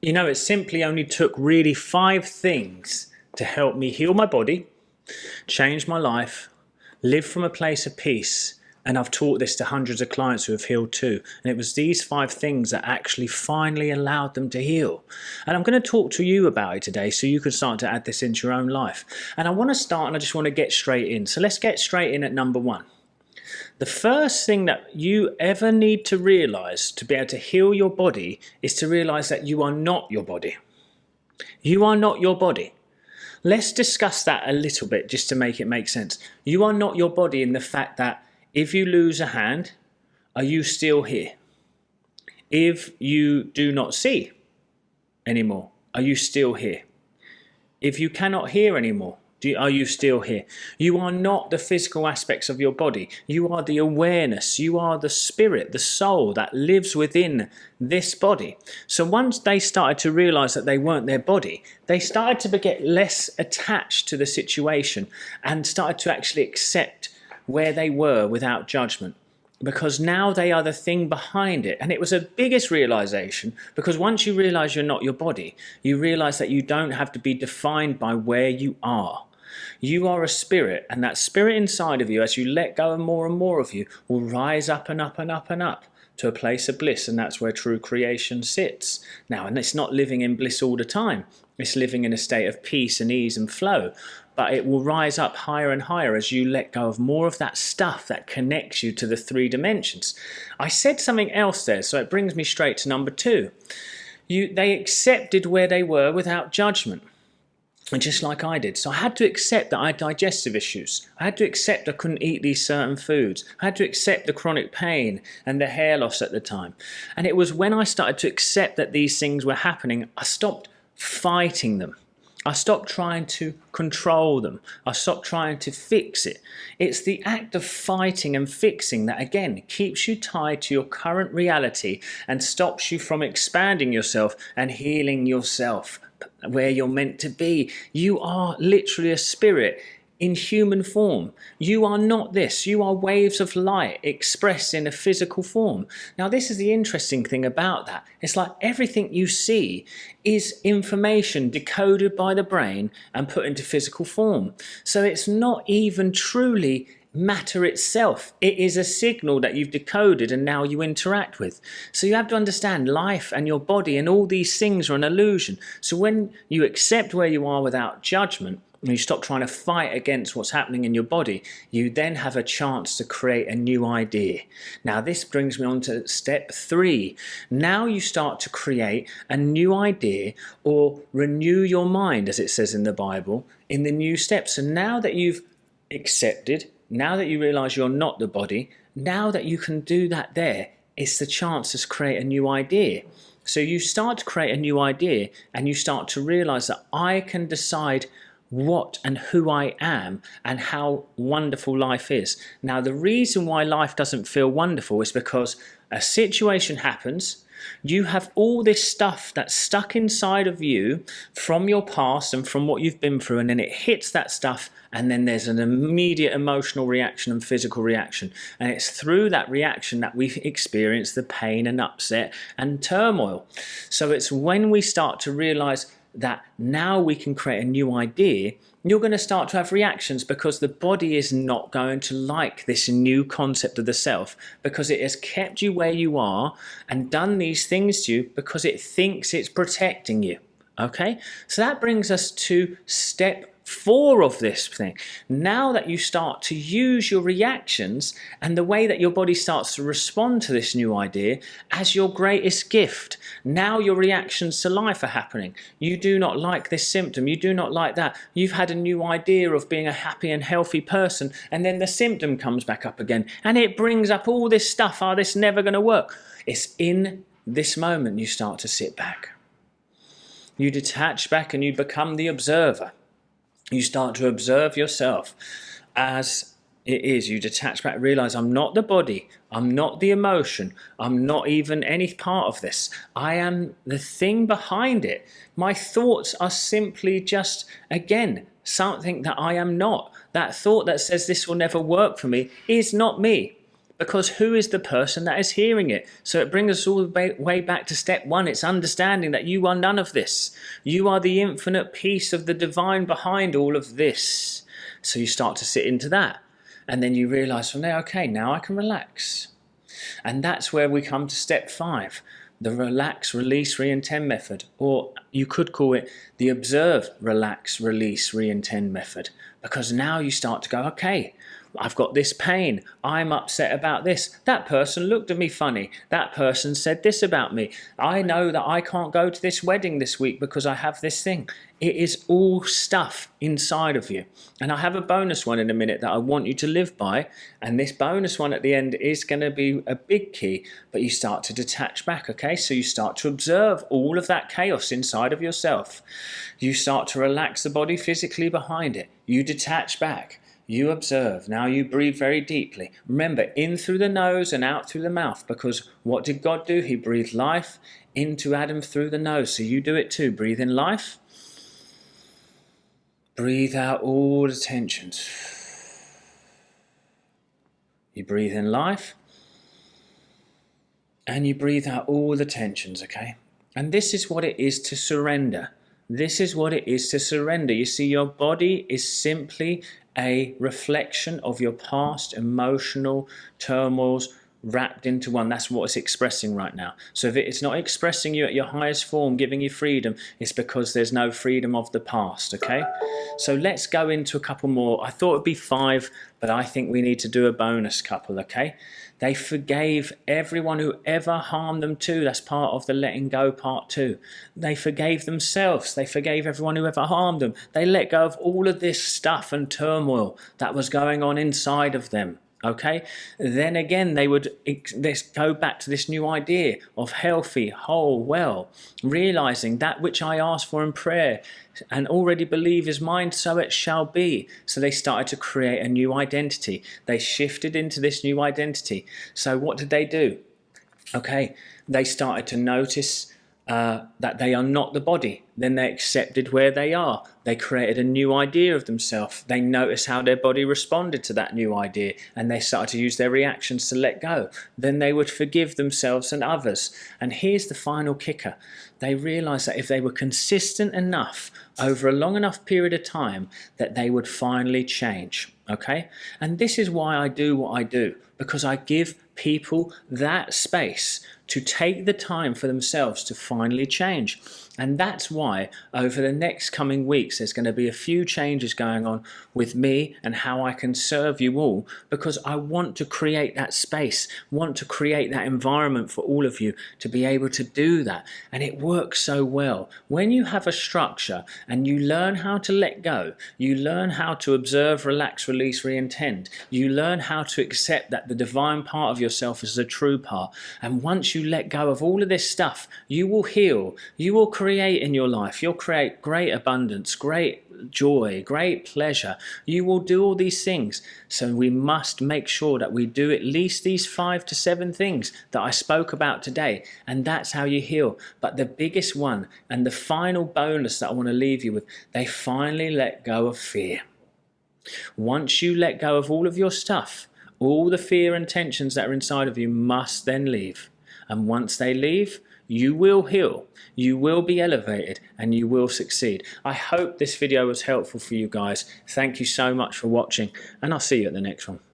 You know, it simply only took really 5 things to help me heal my body, change my life, live from a place of peace. And I've taught this to hundreds of clients who have healed too. And it was these 5 things that actually finally allowed them to heal. And I'm going to talk to you about it today so you can start to add this into your own life. And I want to start and I just want to get straight in. So let's get straight in at number 1. The first thing that you ever need to realize to be able to heal your body is to realize that you are not your body. You are not your body. Let's discuss that a little bit just to make it make sense. You are not your body in the fact that if you lose a hand, are you still here? If you do not see anymore, are you still here? If you cannot hear anymore, are you still here? You are not the physical aspects of your body. You are the awareness. You are the spirit, the soul that lives within this body. So once they started to realize that they weren't their body, they started to get less attached to the situation and started to actually accept where they were without judgment. Because now they are the thing behind it. And it was a biggest realization, because once you realize you're not your body, you realize that you don't have to be defined by where you are. You are a spirit, and that spirit inside of you, as you let go of more and more of you, will rise up and up and up and up to a place of bliss, and that's where true creation sits. Now, and it's not living in bliss all the time. It's living in a state of peace and ease and flow. But it will rise up higher and higher as you let go of more of that stuff that connects you to the 3 dimensions. I said something else there, so it brings me straight to number 2. They accepted where they were without judgment. And just like I did. So I had to accept that I had digestive issues. I had to accept I couldn't eat these certain foods. I had to accept the chronic pain and the hair loss at the time. And it was when I started to accept that these things were happening, I stopped fighting them. I stopped trying to control them. I stopped trying to fix it. It's the act of fighting and fixing that, again, keeps you tied to your current reality and stops you from expanding yourself and healing yourself where you're meant to be. You are literally a spirit in human form. You are not this. You are waves of light expressed in a physical form. Now, this is the interesting thing about that. It's like everything you see is information decoded by the brain and put into physical form. So it's not even truly matter itself. It is a signal that you've decoded and now you interact with. So you have to understand life and your body and all these things are an illusion. So when you accept where you are without judgment, and you stop trying to fight against what's happening in your body, you then have a chance to create a new idea. Now this brings me on to step 3. Now you start to create a new idea or renew your mind, as it says in the Bible, in the new steps. And now that you've accepted, now that you realize you're not the body, now that you can do that there, it's the chance to create a new idea. So you start to create a new idea and you start to realize that I can decide what and who I am and how wonderful life is. Now, the reason why life doesn't feel wonderful is because a situation happens. You have all this stuff that's stuck inside of you from your past and from what you've been through, and then it hits that stuff, and then there's an immediate emotional reaction and physical reaction. And it's through that reaction that we experience the pain and upset and turmoil. So it's when we start to realize that now we can create a new idea, you're going to start to have reactions, because the body is not going to like this new concept of the self, because it has kept you where you are and done these things to you because it thinks it's protecting you. Okay, so that brings us to step 4 of this thing. Now that you start to use your reactions and the way that your body starts to respond to this new idea as your greatest gift, now your reactions to life are happening. You do not like this symptom. You do not like that. You've had a new idea of being a happy and healthy person, and then the symptom comes back up again and it brings up all this stuff. Oh, this is never going to work. It's in this moment you start to sit back. You detach back and you become the observer. You start to observe yourself as it is. You detach back, realize I'm not the body, I'm not the emotion, I'm not even any part of this. I am the thing behind it. My thoughts are simply just, again, something that I am not. That thought that says this will never work for me is not me. Because who is the person that is hearing it? So it brings us all the way back to step one. It's understanding that you are none of this. You are the infinite peace of the divine behind all of this. So you start to sit into that. And then you realize from there, okay, now I can relax. And that's where we come to step 5, the relax, release, re-intend method. Or you could call it the observe, relax, release, re-intend method. Because now you start to go, okay, I've got this pain. I'm upset about this. That person looked at me funny. That person said this about me. I know that I can't go to this wedding this week because I have this thing. It is all stuff inside of you. And I have a bonus one in a minute that I want you to live by. And this bonus one at the end is going to be a big key. But you start to detach back, okay? So you start to observe all of that chaos inside of yourself. You start to relax the body physically behind it. You detach back. You observe. Now you breathe very deeply. Remember, in through the nose and out through the mouth, because what did God do? He breathed life into Adam through the nose. So you do it too. Breathe in life. Breathe out all the tensions. You breathe in life. And you breathe out all the tensions, okay? And this is what it is to surrender. This is what it is to surrender. You see, your body is simply a reflection of your past emotional turmoils wrapped into one. That's what it's expressing right now. So if it's not expressing you at your highest form, giving you freedom, it's because there's no freedom of the past, okay? So let's go into a couple more. I thought it'd be 5, but I think we need to do a bonus couple, okay? They forgave everyone who ever harmed them too. That's part of the letting go part 2. They forgave themselves. They forgave everyone who ever harmed them. They let go of all of this stuff and turmoil that was going on inside of them. Okay, then again they would go back to this new idea of healthy, whole, well, realizing that which I asked for in prayer and already believe is mine, so it shall be. So they started to create a new identity. They shifted into this new identity. So what did they do? Okay, they started to notice that they are not the body. Then they accepted where they are. They created a new idea of themselves. They noticed how their body responded to that new idea, and they started to use their reactions to let go. Then they would forgive themselves and others. And here's the final kicker. They realized that if they were consistent enough over a long enough period of time, that they would finally change. Okay? And this is why I do what I do, because I give people that space to take the time for themselves to finally change. And that's why over the next coming weeks there's going to be a few changes going on with me and how I can serve you all, because I want to create that space, want to create that environment for all of you to be able to do that. And it works so well. When you have a structure and you learn how to let go, you learn how to observe, relax, release, re-intend, you learn how to accept that the divine part of yourself is the true part. And once you let go of all of this stuff, you will heal, you will create in your life, you'll create great abundance, great joy, great pleasure. You will do all these things. So we must make sure that we do at least these 5 to 7 things that I spoke about today. And that's how you heal. But the biggest one and the final bonus that I want to leave you with, they finally let go of fear. Once you let go of all of your stuff, all the fear and tensions that are inside of you must then leave. And once they leave, you will heal, you will be elevated, and you will succeed. I hope this video was helpful for you guys. Thank you so much for watching, and I'll see you at the next one.